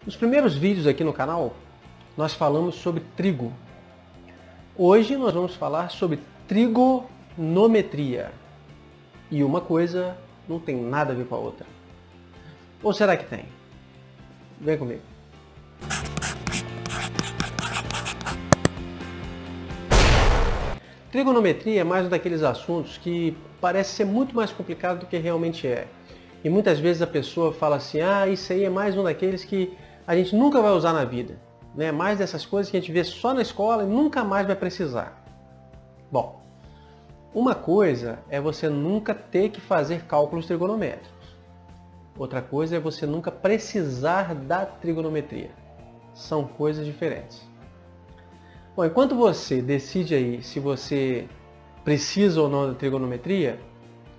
Nos primeiros vídeos aqui no canal, nós falamos sobre trigo. Hoje nós vamos falar sobre trigonometria. E uma coisa não tem nada a ver com a outra. Ou será que tem? Vem comigo. Trigonometria é mais um daqueles assuntos que parece ser muito mais complicado do que realmente é. E muitas vezes a pessoa fala assim, isso aí é mais um daqueles que a gente nunca vai usar na vida. Né? Mais dessas coisas que a gente vê só na escola e nunca mais vai precisar. Bom, uma coisa é você nunca ter que fazer cálculos trigonométricos. Outra coisa é você nunca precisar da trigonometria. São coisas diferentes. Bom, enquanto você decide aí se você precisa ou não da trigonometria,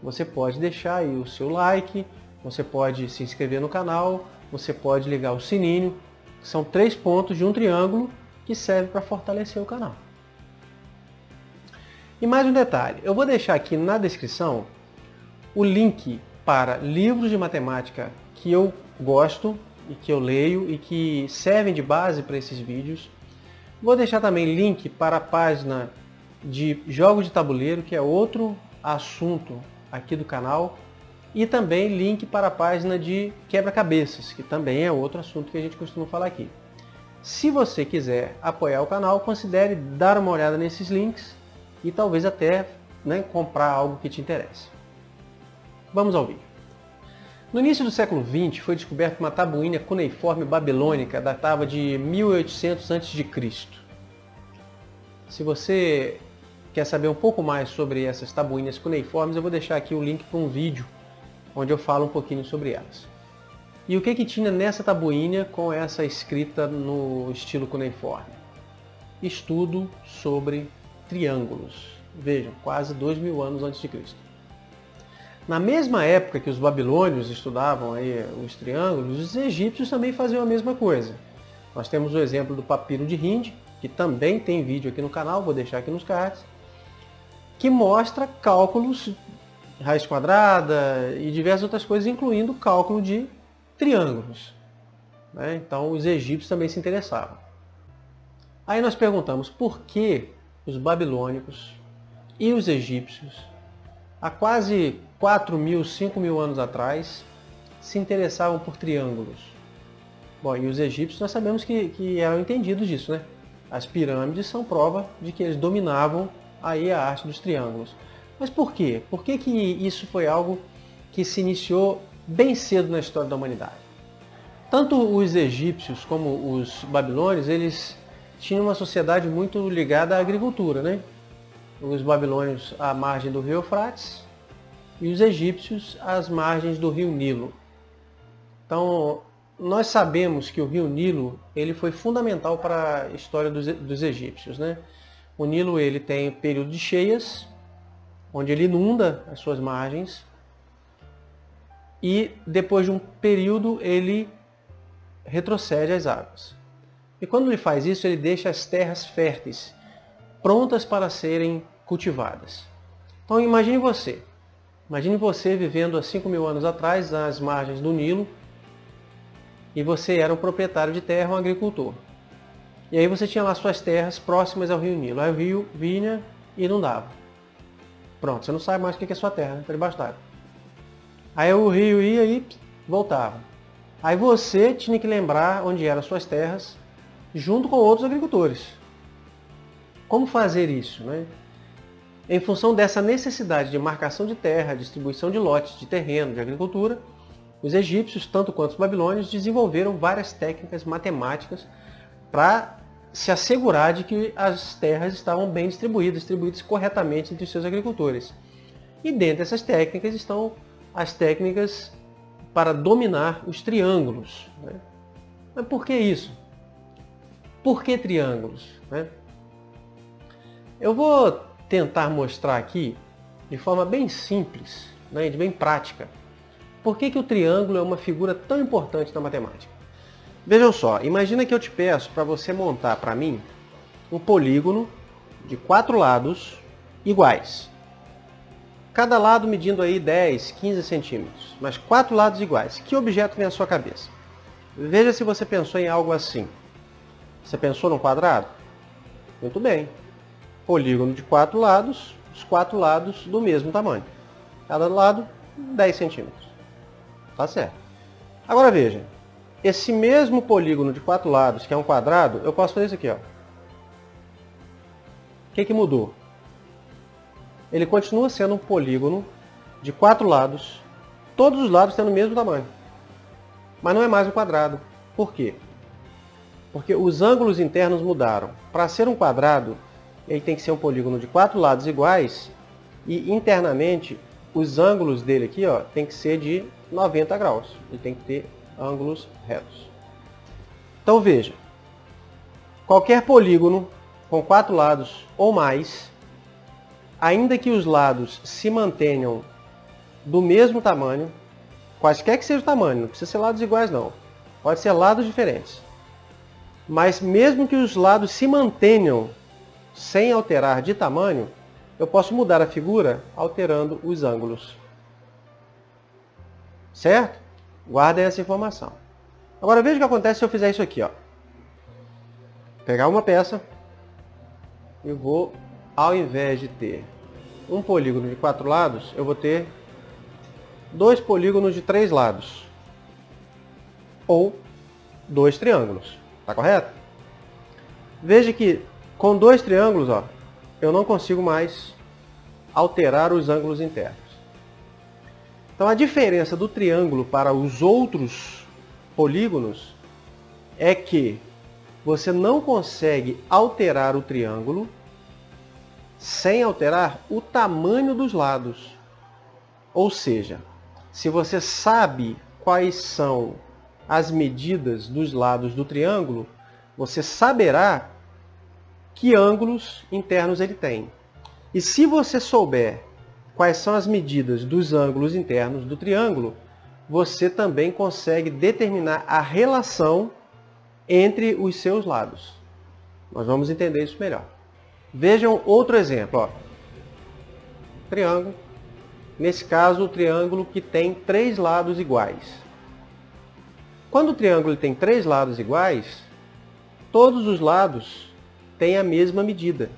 você pode deixar aí o seu like, você pode se inscrever no canal, você pode ligar o sininho. São 3 pontos de um triângulo que serve para fortalecer o canal. E mais um detalhe, eu vou deixar aqui na descrição o link para livros de matemática que eu gosto e que eu leio e que servem de base para esses vídeos. Vou deixar também link para a página de jogos de tabuleiro, que é outro assunto aqui do canal, e também link para a página de quebra-cabeças, que também é outro assunto que a gente costuma falar aqui. Se você quiser apoiar o canal, considere dar uma olhada nesses links e talvez até comprar algo que te interesse. Vamos ao vídeo. No início do século XX foi descoberta uma tabuinha cuneiforme babilônica, datava de 1800 a.C. Se você quer saber um pouco mais sobre essas tabuinhas cuneiformes, eu vou deixar aqui o link para um vídeo onde eu falo um pouquinho sobre elas. E o que tinha nessa tabuinha com essa escrita no estilo cuneiforme? Estudo sobre triângulos. Vejam, quase 2000 anos antes de Cristo. Na mesma época que os babilônios estudavam aí os triângulos, os egípcios também faziam a mesma coisa. Nós temos o exemplo do papiro de Hind, que também tem vídeo aqui no canal, vou deixar aqui nos cards, que mostra cálculos, raiz quadrada e diversas outras coisas, incluindo cálculo de triângulos. Então os egípcios também se interessavam. Aí nós perguntamos por que os babilônicos e os egípcios, há quase 4.000, 5.000 anos atrás, se interessavam por triângulos. Bom, e os egípcios nós sabemos que eram entendidos disso, né? As pirâmides são prova de que eles dominavam aí a arte dos triângulos. Mas por quê? Por que isso foi algo que se iniciou bem cedo na história da humanidade? Tanto os egípcios como os babilônios, eles tinham uma sociedade muito ligada à agricultura, né? Os babilônios à margem do rio Eufrates e os egípcios às margens do rio Nilo. Então, nós sabemos que o rio Nilo ele foi fundamental para a história dos egípcios, né? O Nilo ele tem período de cheias, onde ele inunda as suas margens, e depois de um período ele retrocede as águas. E quando ele faz isso, ele deixa as terras férteis, prontas para serem cultivadas. Então imagine você vivendo há 5.000 anos atrás, nas margens do Nilo, e você era um proprietário de terra, um agricultor. E aí você tinha lá suas terras próximas ao rio Nilo. Aí o rio vinha e inundava. Pronto, você não sabe mais o que é sua terra, está debaixo d'água. Aí o rio ia e voltava. Aí você tinha que lembrar onde eram suas terras, junto com outros agricultores. Como fazer isso, né? Em função dessa necessidade de marcação de terra, distribuição de lotes de terreno, de agricultura, os egípcios, tanto quanto os babilônios, desenvolveram várias técnicas matemáticas para se assegurar de que as terras estavam bem distribuídas corretamente entre os seus agricultores. E dentro dessas técnicas estão as técnicas para dominar os triângulos. Né? Mas por que isso? Por que triângulos? Né? Eu vou tentar mostrar aqui, de forma bem simples, e bem prática, por que o triângulo é uma figura tão importante na matemática. Vejam só, imagina que eu te peço para você montar para mim um polígono de 4 lados iguais. Cada lado medindo aí 10, 15 centímetros, mas 4 lados iguais. Que objeto vem à sua cabeça? Veja se você pensou em algo assim. Você pensou num quadrado? Muito bem. Polígono de 4 lados, os 4 lados do mesmo tamanho. Cada lado 10 centímetros. Tá certo. Agora veja, esse mesmo polígono de 4 lados, que é um quadrado, eu posso fazer isso aqui, ó. O que mudou? Ele continua sendo um polígono de 4 lados, todos os lados tendo o mesmo tamanho. Mas não é mais um quadrado. Por quê? Porque os ângulos internos mudaram. Para ser um quadrado, ele tem que ser um polígono de 4 lados iguais e internamente os ângulos dele aqui, ó, tem que ser de 90 graus. Ele tem que ter ângulos retos. Então veja, qualquer polígono com 4 lados ou mais, ainda que os lados se mantenham do mesmo tamanho, quaisquer que seja o tamanho, não precisa ser lados iguais não, pode ser lados diferentes. Mas mesmo que os lados se mantenham sem alterar de tamanho, eu posso mudar a figura alterando os ângulos. Certo? Guardem essa informação. Agora veja o que acontece se eu fizer isso aqui, ó. Pegar uma peça e vou, ao invés de ter um polígono de 4 lados, eu vou ter 2 polígonos de 3 lados. Ou 2 triângulos. Tá correto? Veja que com 2 triângulos, ó, eu não consigo mais alterar os ângulos internos. Então a diferença do triângulo para os outros polígonos é que você não consegue alterar o triângulo sem alterar o tamanho dos lados. Ou seja, se você sabe quais são as medidas dos lados do triângulo, você saberá que ângulos internos ele tem. E se você souber quais são as medidas dos ângulos internos do triângulo, você também consegue determinar a relação entre os seus lados. Nós vamos entender isso melhor. Vejam outro exemplo. Ó. Triângulo. Nesse caso, o triângulo que tem 3 lados iguais. Quando o triângulo tem 3 lados iguais, todos os lados têm a mesma medida.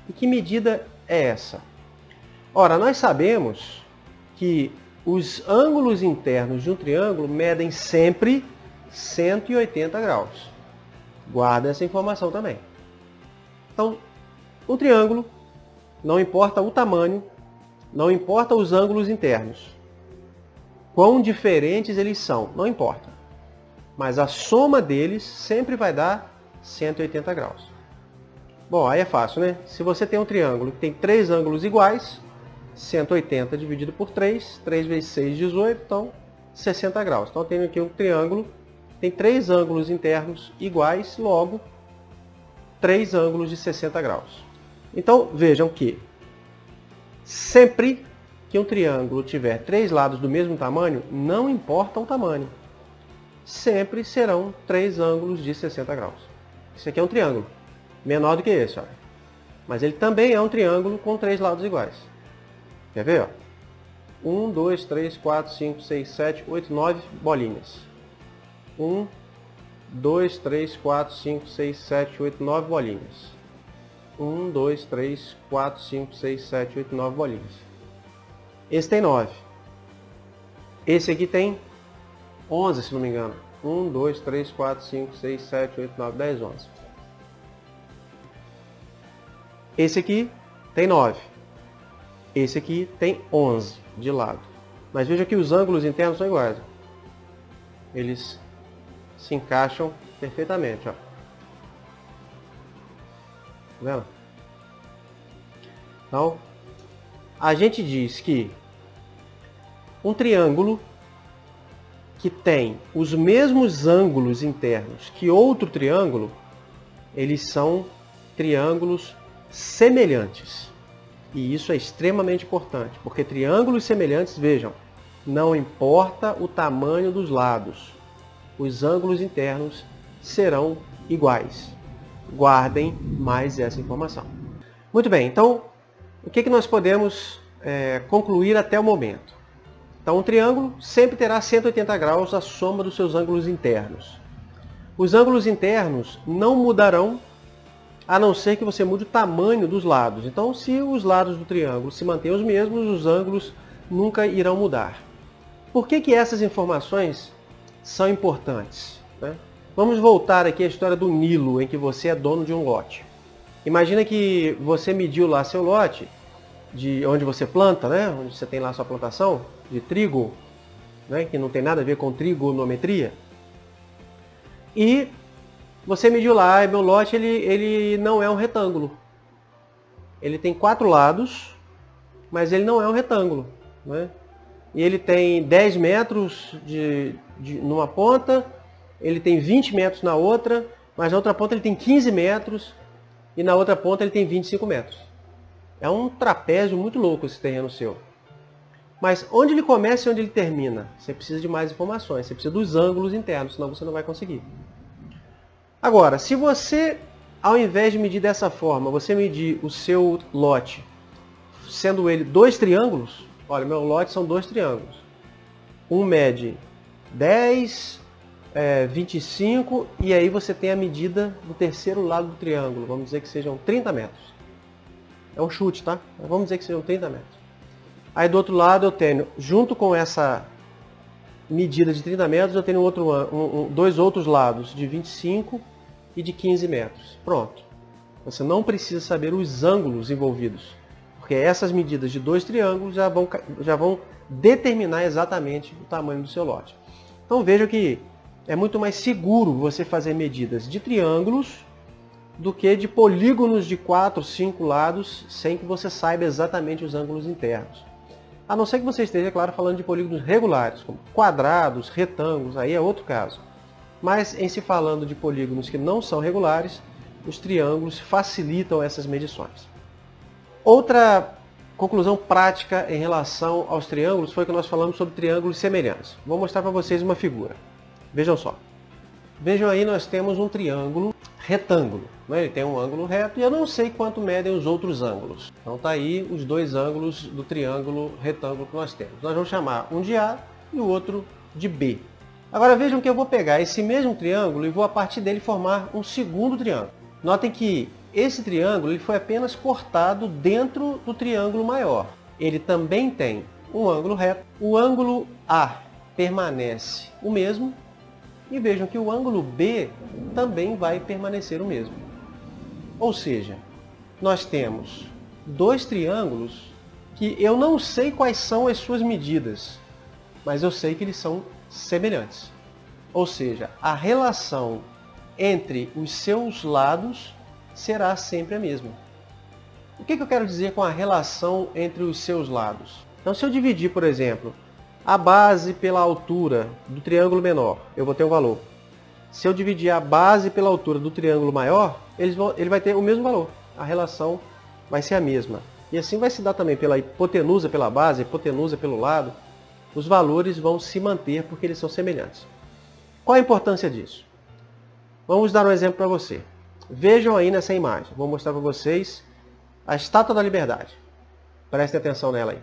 E que medida é essa? Ora, nós sabemos que os ângulos internos de um triângulo medem sempre 180 graus. Guarda essa informação também. Então, o triângulo, não importa o tamanho, não importa os ângulos internos. Quão diferentes eles são, não importa. Mas a soma deles sempre vai dar 180 graus. Bom, aí é fácil, né? Se você tem um triângulo que tem 3 ângulos iguais, 180 dividido por 3, 3 vezes 6, 18, então 60 graus. Então eu tenho aqui um triângulo que tem 3 ângulos internos iguais, logo 3 ângulos de 60 graus. Então vejam que sempre que um triângulo tiver 3 lados do mesmo tamanho, não importa o tamanho, sempre serão 3 ângulos de 60 graus. Isso aqui é um triângulo, menor do que esse, olha. Mas ele também é um triângulo com 3 lados iguais. Quer ver? Ó? 1, 2, 3, 4, 5, 6, 7, 8, 9 bolinhas. 1, 2, 3, 4, 5, 6, 7, 8, 9 bolinhas. 1, 2, 3, 4, 5, 6, 7, 8, 9 bolinhas. Esse tem 9. Esse aqui tem 11, se não me engano. 1, 2, 3, 4, 5, 6, 7, 8, 9, 10, 11. Esse aqui tem 9. Esse aqui tem 11 de lado. Mas veja que os ângulos internos são iguais. Eles se encaixam perfeitamente. Ó. Tá vendo? Então, a gente diz que um triângulo que tem os mesmos ângulos internos que outro triângulo, eles são triângulos semelhantes. E isso é extremamente importante, porque triângulos semelhantes, vejam, não importa o tamanho dos lados, os ângulos internos serão iguais. Guardem mais essa informação. Muito bem, então, o que nós podemos concluir até o momento? Então um triângulo sempre terá 180 graus a soma dos seus ângulos internos. Os ângulos internos não mudarão, a não ser que você mude o tamanho dos lados. Então, se os lados do triângulo se mantêm os mesmos, os ângulos nunca irão mudar. Por que essas informações são importantes, né? Vamos voltar aqui à história do Nilo, em que você é dono de um lote. Imagina que você mediu lá seu lote, de onde você planta, né? Onde você tem lá sua plantação de trigo, né? Que não tem nada a ver com trigonometria. E você mediu lá, e meu lote ele não é um retângulo. Ele tem 4 lados, mas ele não é um retângulo, né? E ele tem 10 metros numa ponta, ele tem 20 metros na outra, mas na outra ponta ele tem 15 metros e na outra ponta ele tem 25 metros. É um trapézio muito louco esse terreno seu. Mas onde ele começa e onde ele termina? Você precisa de mais informações, você precisa dos ângulos internos, senão você não vai conseguir. Agora, se você, ao invés de medir dessa forma, você medir o seu lote, sendo ele 2 triângulos, olha, meu lote são 2 triângulos. Um mede 10, 25, e aí você tem a medida do terceiro lado do triângulo. Vamos dizer que sejam 30 metros. É um chute, tá? Mas vamos dizer que sejam 30 metros. Aí do outro lado eu tenho, junto com essa medida de 30 metros, eu tenho dois outros lados de 25 e de 15 metros. Pronto. Você não precisa saber os ângulos envolvidos, porque essas medidas de 2 triângulos já vão determinar exatamente o tamanho do seu lote. Então veja que é muito mais seguro você fazer medidas de triângulos do que de polígonos de 4, 5 lados, sem que você saiba exatamente os ângulos internos. A não ser que você esteja, claro, falando de polígonos regulares, como quadrados, retângulos, aí é outro caso. Mas em se falando de polígonos que não são regulares, os triângulos facilitam essas medições. Outra conclusão prática em relação aos triângulos foi que nós falamos sobre triângulos semelhantes. Vou mostrar para vocês uma figura. Vejam só. Vejam aí, nós temos um triângulo retângulo, né? Ele tem um ângulo reto e eu não sei quanto medem os outros ângulos. Então está aí os 2 ângulos do triângulo retângulo que nós temos. Nós vamos chamar um de A e o outro de B. Agora vejam que eu vou pegar esse mesmo triângulo e vou a partir dele formar um segundo triângulo. Notem que esse triângulo ele foi apenas cortado dentro do triângulo maior. Ele também tem um ângulo reto. O ângulo A permanece o mesmo. E vejam que o ângulo B também vai permanecer o mesmo. Ou seja, nós temos 2 triângulos que eu não sei quais são as suas medidas, mas eu sei que eles são semelhantes. Ou seja, a relação entre os seus lados será sempre a mesma. O que eu quero dizer com a relação entre os seus lados? Então, se eu dividir, por exemplo, a base pela altura do triângulo menor, eu vou ter um valor. Se eu dividir a base pela altura do triângulo maior, ele vai ter o mesmo valor. A relação vai ser a mesma. E assim vai se dar também pela hipotenusa pela base, hipotenusa pelo lado. Os valores vão se manter porque eles são semelhantes. Qual a importância disso? Vamos dar um exemplo para você. Vejam aí nessa imagem. Vou mostrar para vocês a Estátua da Liberdade. Prestem atenção nela aí.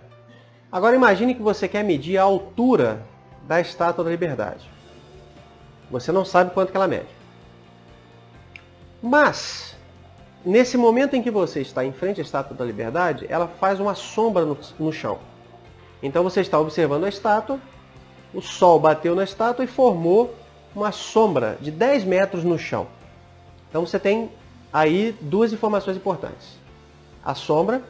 Agora imagine que você quer medir a altura da Estátua da Liberdade. Você não sabe quanto que ela mede. Mas, nesse momento em que você está em frente à Estátua da Liberdade, ela faz uma sombra no chão. Então você está observando a estátua, o sol bateu na estátua e formou uma sombra de 10 metros no chão. Então você tem aí 2 informações importantes. A sombra,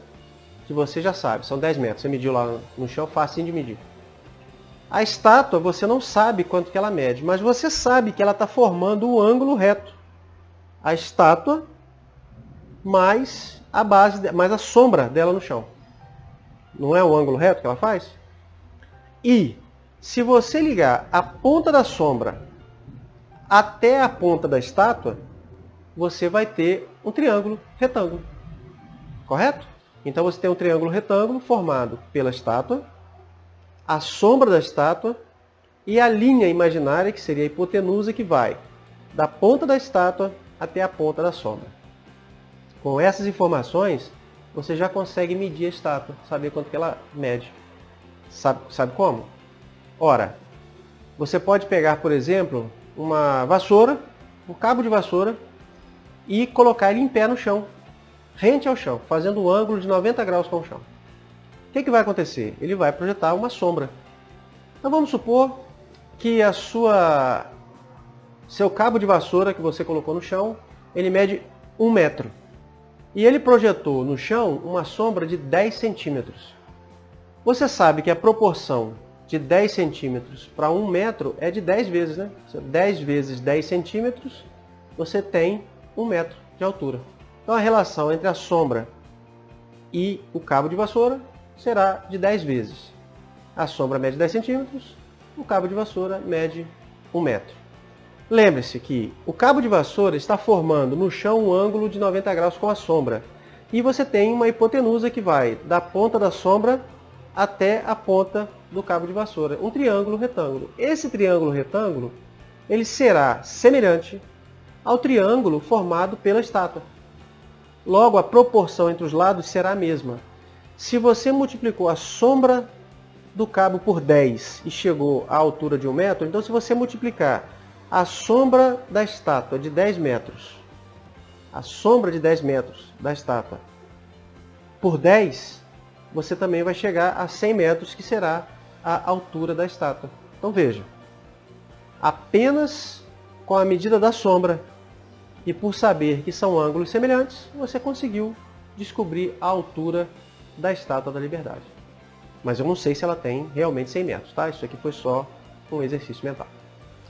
que você já sabe, são 10 metros. Você mediu lá no chão, facinho de medir. A estátua, você não sabe quanto que ela mede, mas você sabe que ela está formando um ângulo reto. A estátua mais a base, mais a sombra dela no chão. Não é o ângulo reto que ela faz? E se você ligar a ponta da sombra até a ponta da estátua, você vai ter um triângulo retângulo. Correto? Então você tem um triângulo retângulo formado pela estátua, a sombra da estátua e a linha imaginária, que seria a hipotenusa, que vai da ponta da estátua até a ponta da sombra. Com essas informações, você já consegue medir a estátua, saber quanto que ela mede. Sabe como? Ora, você pode pegar, por exemplo, uma vassoura, um cabo de vassoura, e colocar ele em pé no chão, rente ao chão, fazendo um ângulo de 90 graus com o chão. O que vai acontecer? Ele vai projetar uma sombra. Então vamos supor que seu cabo de vassoura que você colocou no chão, ele mede 1 metro. E ele projetou no chão uma sombra de 10 centímetros. Você sabe que a proporção de 10 centímetros para 1 metro é de 10 vezes, né? 10 vezes 10 centímetros, você tem 1 metro de altura. Então a relação entre a sombra e o cabo de vassoura será de 10 vezes. A sombra mede 10 centímetros, o cabo de vassoura mede 1 metro. Lembre-se que o cabo de vassoura está formando no chão um ângulo de 90 graus com a sombra. E você tem uma hipotenusa que vai da ponta da sombra até a ponta do cabo de vassoura. Um triângulo retângulo. Esse triângulo retângulo, ele será semelhante ao triângulo formado pela estátua. Logo, a proporção entre os lados será a mesma. Se você multiplicou a sombra do cabo por 10 e chegou à altura de 1 metro, então se você multiplicar a sombra da estátua de 10 metros, a sombra de 10 metros da estátua por 10, você também vai chegar a 100 metros, que será a altura da estátua. Então veja, apenas com a medida da sombra e por saber que são ângulos semelhantes, você conseguiu descobrir a altura da Estátua da Liberdade. Mas eu não sei se ela tem realmente 100 metros, tá? Isso aqui foi só um exercício mental.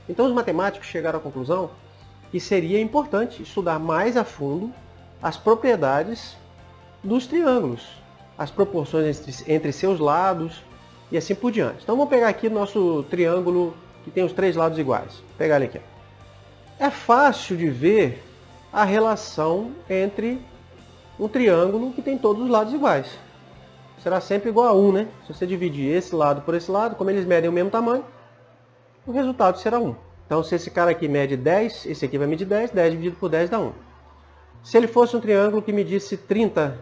Então os matemáticos chegaram à conclusão que seria importante estudar mais a fundo as propriedades dos triângulos, as proporções entre seus lados e assim por diante. Então vamos pegar aqui o nosso triângulo que tem os 3 lados iguais. Vou pegar ele aqui. É fácil de ver a relação entre um triângulo que tem todos os lados iguais. Será sempre igual a 1, né? Se você dividir esse lado por esse lado, como eles medem o mesmo tamanho, o resultado será 1. Então se esse cara aqui mede 10, esse aqui vai medir 10, 10 dividido por 10 dá 1. Se ele fosse um triângulo que medisse 30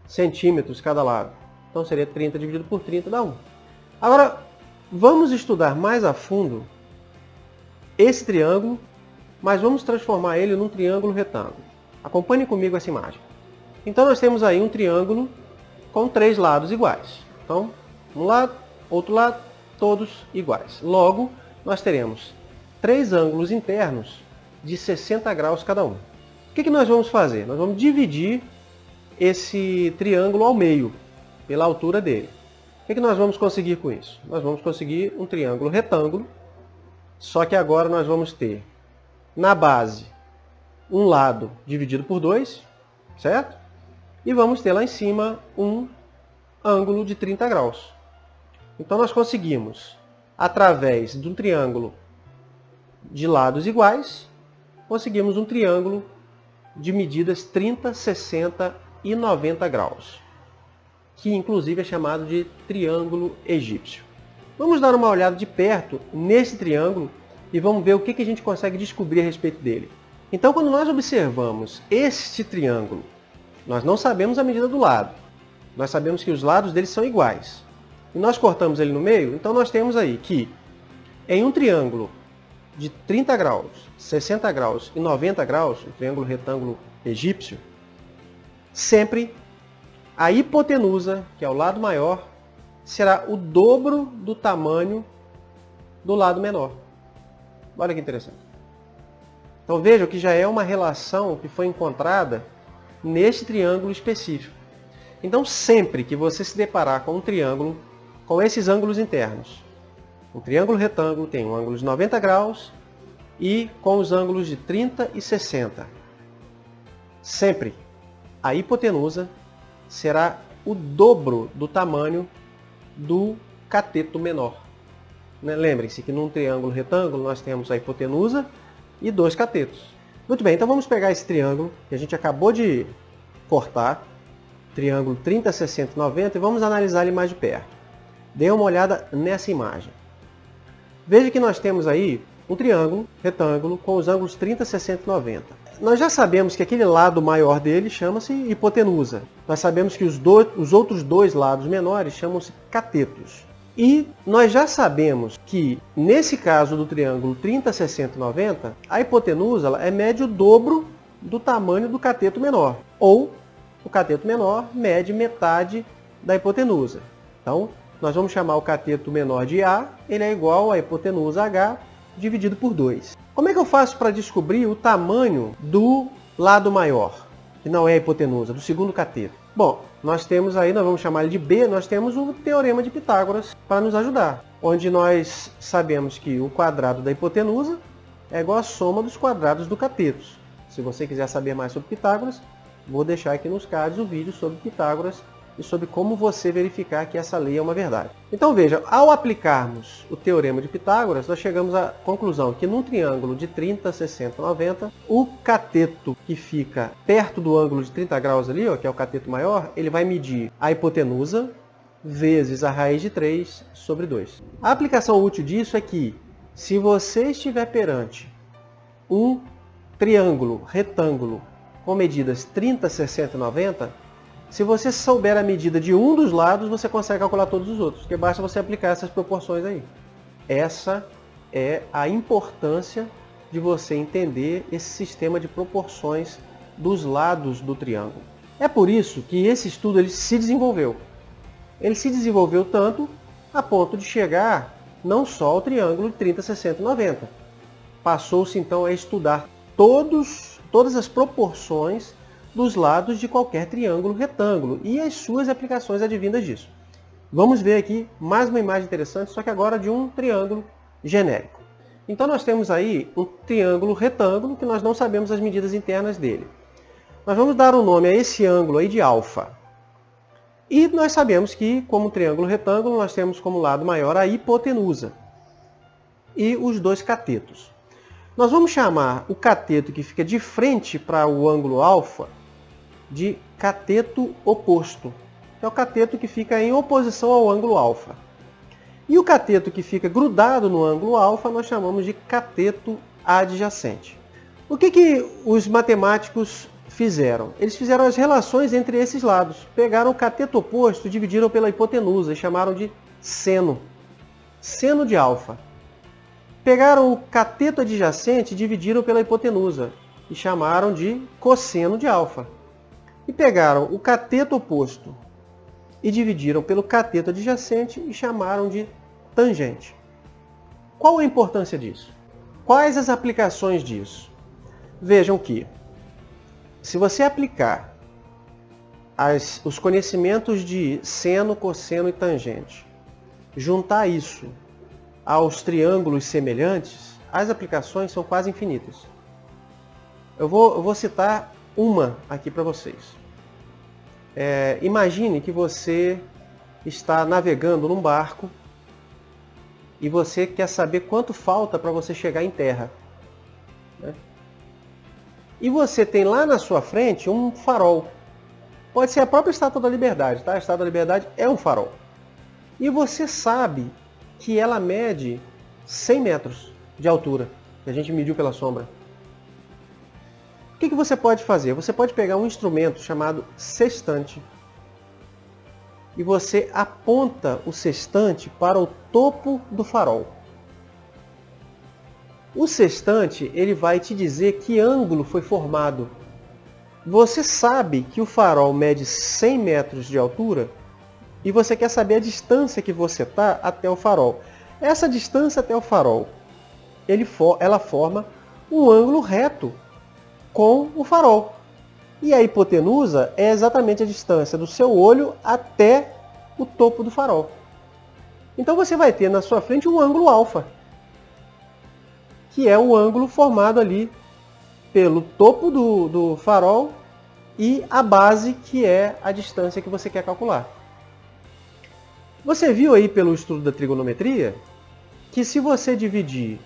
centímetros cada lado, então seria 30 dividido por 30 dá 1. Agora, vamos estudar mais a fundo esse triângulo, mas vamos transformar ele num triângulo retângulo. Acompanhe comigo essa imagem. Então nós temos aí um triângulo com 3 lados iguais. Então, um lado, outro lado, todos iguais. Logo, nós teremos 3 ângulos internos de 60 graus cada um. O que nós vamos fazer? Nós vamos dividir esse triângulo ao meio, pela altura dele. O que nós vamos conseguir com isso? Nós vamos conseguir um triângulo retângulo, só que agora nós vamos ter na base um lado dividido por 2, certo? E vamos ter lá em cima um ângulo de 30 graus. Então nós conseguimos, através de um triângulo de lados iguais, conseguimos um triângulo de medidas 30, 60 e 90 graus, que inclusive é chamado de triângulo egípcio. Vamos dar uma olhada de perto nesse triângulo e vamos ver o que a gente consegue descobrir a respeito dele. Então, quando nós observamos este triângulo, nós não sabemos a medida do lado. Nós sabemos que os lados dele são iguais. E nós cortamos ele no meio, então nós temos aí que em um triângulo de 30 graus, 60 graus e 90 graus, o triângulo retângulo egípcio, sempre a hipotenusa, que é o lado maior, será o dobro do tamanho do lado menor. Olha que interessante. Então vejam que já é uma relação que foi encontrada neste triângulo específico. Então sempre que você se deparar com um triângulo com esses ângulos internos, um triângulo retângulo tem um ângulo de 90 graus e com os ângulos de 30 e 60. Sempre a hipotenusa será o dobro do tamanho do cateto menor. Lembrem-se que num triângulo retângulo nós temos a hipotenusa e 2 catetos. Muito bem, então vamos pegar esse triângulo que a gente acabou de cortar, triângulo 30, 60 e 90, e vamos analisar ele mais de perto. Dê uma olhada nessa imagem. Veja que nós temos aí um triângulo retângulo com os ângulos 30, 60 e 90. Nós já sabemos que aquele lado maior dele chama-se hipotenusa. Nós sabemos que os outros 2 lados menores chamam-se catetos. E nós já sabemos que, nesse caso do triângulo 30, 60 e 90, a hipotenusa ela mede o dobro do tamanho do cateto menor. Ou o cateto menor mede metade da hipotenusa. Então, nós vamos chamar o cateto menor de A, ele é igual à hipotenusa H dividido por 2. Como é que eu faço para descobrir o tamanho do lado maior, que não é a hipotenusa, do segundo cateto? Bom, nós temos aí, nós vamos chamar ele de B, nós temos o Teorema de Pitágoras para nos ajudar, onde nós sabemos que o quadrado da hipotenusa é igual à soma dos quadrados do cateto. Se você quiser saber mais sobre Pitágoras, vou deixar aqui nos cards o vídeo sobre Pitágoras e sobre como você verificar que essa lei é uma verdade. Então veja, ao aplicarmos o Teorema de Pitágoras, nós chegamos à conclusão que num triângulo de 30, 60, 90, o cateto que fica perto do ângulo de 30 graus ali, ó, que é o cateto maior, ele vai medir a hipotenusa vezes a raiz de 3 sobre 2. A aplicação útil disso é que, se você estiver perante um triângulo retângulo com medidas 30, 60 e 90, se você souber a medida de um dos lados, você consegue calcular todos os outros, porque basta você aplicar essas proporções aí. Essa é a importância de você entender esse sistema de proporções dos lados do triângulo. É por isso que esse estudo ele se desenvolveu. Ele se desenvolveu tanto a ponto de chegar não só ao triângulo de 30, 60 e 90. Passou-se então a estudar todas as proporções dos lados de qualquer triângulo retângulo e as suas aplicações advindas disso. Vamos ver aqui mais uma imagem interessante, só que agora de um triângulo genérico. Então nós temos aí um triângulo retângulo que nós não sabemos as medidas internas dele. Nós vamos dar o nome a esse ângulo aí de alfa. E nós sabemos que, como triângulo retângulo, nós temos como lado maior a hipotenusa e os dois catetos. Nós vamos chamar o cateto que fica de frente para o ângulo alfa de cateto oposto, que é o cateto que fica em oposição ao ângulo alfa. E o cateto que fica grudado no ângulo alfa nós chamamos de cateto adjacente. O que os matemáticos fizeram? Eles fizeram as relações entre esses lados. Pegaram o cateto oposto, dividiram pela hipotenusa e chamaram de seno. Seno de alfa. Pegaram o cateto adjacente e dividiram pela hipotenusa e chamaram de cosseno de alfa. E pegaram o cateto oposto e dividiram pelo cateto adjacente e chamaram de tangente. Qual a importância disso? Quais as aplicações disso? Vejam que, se você aplicar os conhecimentos de seno, cosseno e tangente, juntar isso aos triângulos semelhantes, as aplicações são quase infinitas. Eu vou citar uma aqui para vocês. Imagine que você está navegando num barco e você quer saber quanto falta para você chegar em terra, né? E você tem lá na sua frente um farol. Pode ser a própria Estátua da Liberdade, tá? A Estátua da Liberdade é um farol. E você sabe que ela mede 100 metros de altura, que a gente mediu pela sombra. O que você pode fazer? Você pode pegar um instrumento chamado sextante e você aponta o sextante para o topo do farol. O sextante ele vai te dizer que ângulo foi formado. Você sabe que o farol mede 100 metros de altura e você quer saber a distância que você está até o farol. Essa distância até o farol, ela forma um ângulo reto com o farol. E a hipotenusa é exatamente a distância do seu olho até o topo do farol. Então você vai ter na sua frente um ângulo alfa, que é o ângulo formado ali pelo topo do farol e a base, que é a distância que você quer calcular. Você viu aí pelo estudo da trigonometria que se você dividir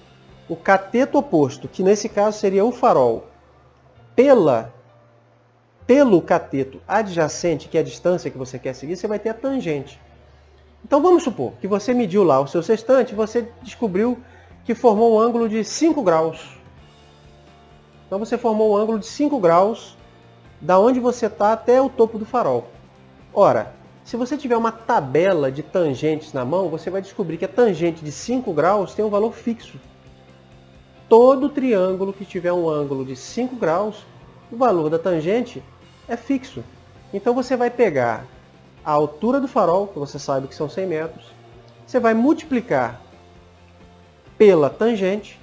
o cateto oposto, que nesse caso seria o farol, pelo cateto adjacente, que é a distância que você quer seguir, você vai ter a tangente. Então vamos supor que você mediu lá o seu sextante e você descobriu que formou um ângulo de 5 graus. Então você formou um ângulo de 5 graus da onde você está até o topo do farol. Ora, Se você tiver uma tabela de tangentes na mão, você vai descobrir que a tangente de 5 graus tem um valor fixo. Todo triângulo que tiver um ângulo de 5 graus, o valor da tangente é fixo. Então você vai pegar a altura do farol, que você sabe que são 100 metros, você vai multiplicar pela tangente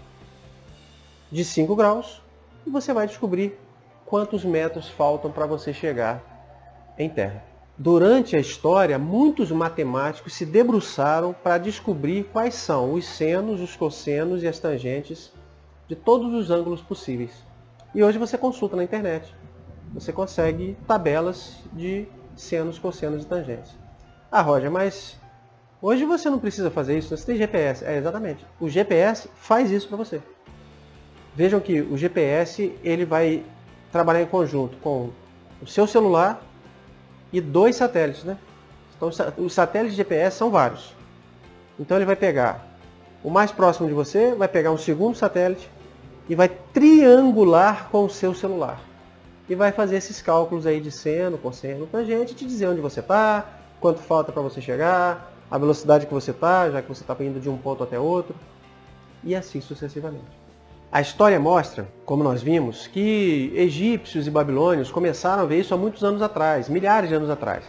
de 5 graus e você vai descobrir quantos metros faltam para você chegar em terra. Durante a história, muitos matemáticos se debruçaram para descobrir quais são os senos, os cossenos e as tangentes de todos os ângulos possíveis. E hoje você consulta na internet. Você consegue tabelas de senos, cossenos e tangentes. Ah, Roger, mas hoje você não precisa fazer isso, você tem GPS. É, exatamente. O GPS faz isso para você. Vejam que o GPS ele vai trabalhar em conjunto com o seu celular e 2 satélites, né? Então, os satélites de GPS são vários. Então ele vai pegar o mais próximo de você, vai pegar um segundo satélite e vai triangular com o seu celular. E vai fazer esses cálculos aí de seno, cosseno, tangente, te dizer onde você está, quanto falta para você chegar, a velocidade que você está, já que você está indo de um ponto até outro, e assim sucessivamente. A história mostra, como nós vimos, que egípcios e babilônios começaram a ver isso há muitos anos atrás, milhares de anos atrás.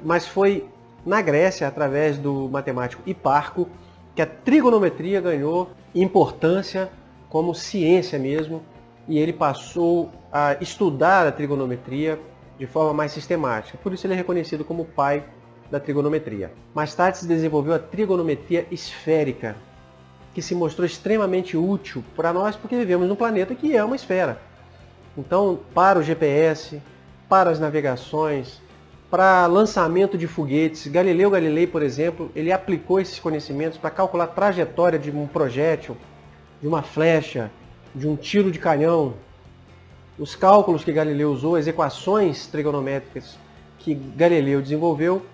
Mas foi na Grécia, através do matemático Hiparco, que a trigonometria ganhou importância como ciência mesmo, e ele passou a estudar a trigonometria de forma mais sistemática. Por isso ele é reconhecido como o pai da trigonometria. Mais tarde se desenvolveu a trigonometria esférica, que se mostrou extremamente útil para nós porque vivemos num planeta que é uma esfera. Então, para o GPS, para as navegações, para lançamento de foguetes, Galileu Galilei, por exemplo, ele aplicou esses conhecimentos para calcular a trajetória de um projétil, de uma flecha, de um tiro de canhão. Os cálculos que Galileu usou, as equações trigonométricas que Galileu desenvolveu,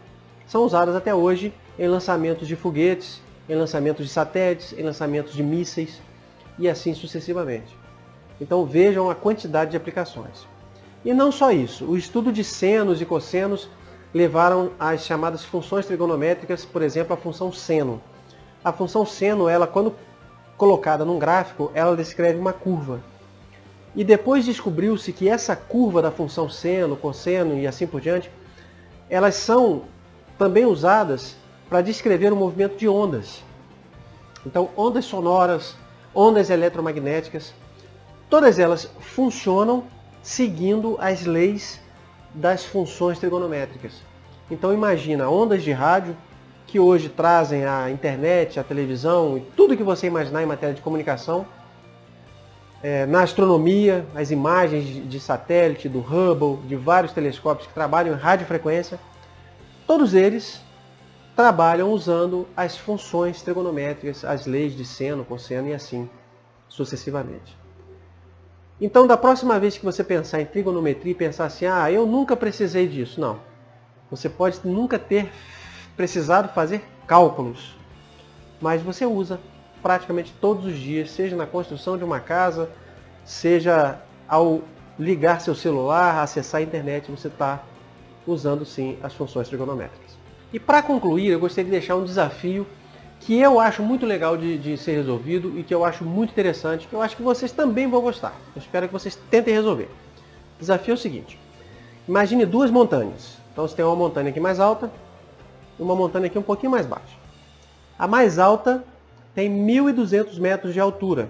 são usadas até hoje em lançamentos de foguetes, em lançamentos de satélites, em lançamentos de mísseis e assim sucessivamente. Então vejam a quantidade de aplicações. E não só isso, o estudo de senos e cossenos levaram às chamadas funções trigonométricas, por exemplo, a função seno. A função seno, ela quando colocada num gráfico, ela descreve uma curva. E depois descobriu-se que essa curva da função seno, cosseno e assim por diante, elas são também usadas para descrever o movimento de ondas. Então, ondas sonoras, ondas eletromagnéticas, todas elas funcionam seguindo as leis das funções trigonométricas. Então, imagina ondas de rádio, que hoje trazem a internet, a televisão e tudo que você imaginar em matéria de comunicação. Na astronomia, as imagens de satélite, do Hubble, de vários telescópios que trabalham em radiofrequência, todos eles trabalham usando as funções trigonométricas, as leis de seno, cosseno e assim sucessivamente. Então, da próxima vez que você pensar em trigonometria e pensar assim, ah, eu nunca precisei disso. Não. Você pode nunca ter precisado fazer cálculos, mas você usa praticamente todos os dias, seja na construção de uma casa, seja ao ligar seu celular, acessar a internet, você está usando sim as funções trigonométricas. E para concluir, eu gostaria de deixar um desafio que eu acho muito legal de ser resolvido e que eu acho muito interessante, que eu acho que vocês também vão gostar. Eu espero que vocês tentem resolver. O desafio é o seguinte: imagine 2 montanhas. Então você tem uma montanha aqui mais alta e uma montanha aqui um pouquinho mais baixa. A mais alta tem 1.200 metros de altura.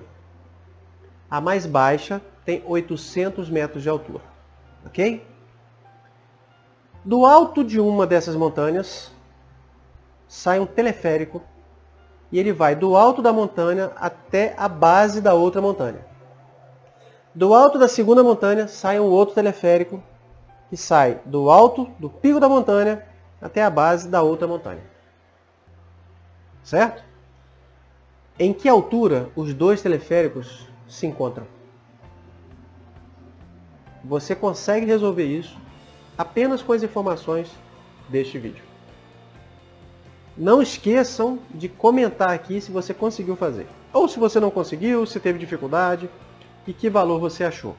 A mais baixa tem 800 metros de altura. Ok? Do alto de uma dessas montanhas sai um teleférico e ele vai do alto da montanha até a base da outra montanha. Do alto da segunda montanha sai um outro teleférico que sai do alto do pico da montanha até a base da outra montanha. Certo? Em que altura os 2 teleféricos se encontram? Você consegue resolver isso apenas com as informações deste vídeo. Não esqueçam de comentar aqui se você conseguiu fazer. Ou se você não conseguiu, se teve dificuldade e que valor você achou.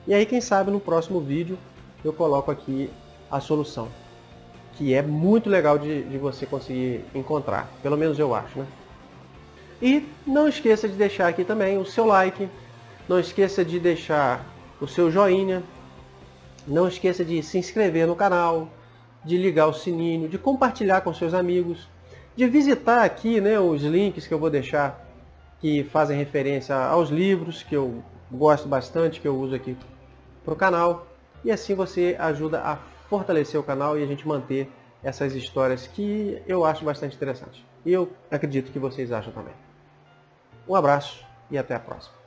E aí, quem sabe, no próximo vídeo eu coloco aqui a solução. que é muito legal de você conseguir encontrar, pelo menos eu acho, né? E não esqueça de deixar aqui também o seu like, não esqueça de deixar o seu joinha, não esqueça de se inscrever no canal, de ligar o sininho, de compartilhar com seus amigos, de visitar aqui, né, os links que eu vou deixar que fazem referência aos livros que eu gosto bastante, que eu uso aqui para o canal. E assim você ajuda a fortalecer o canal e a gente manter essas histórias que eu acho bastante interessantes. E eu acredito que vocês acham também. Um abraço e até a próxima.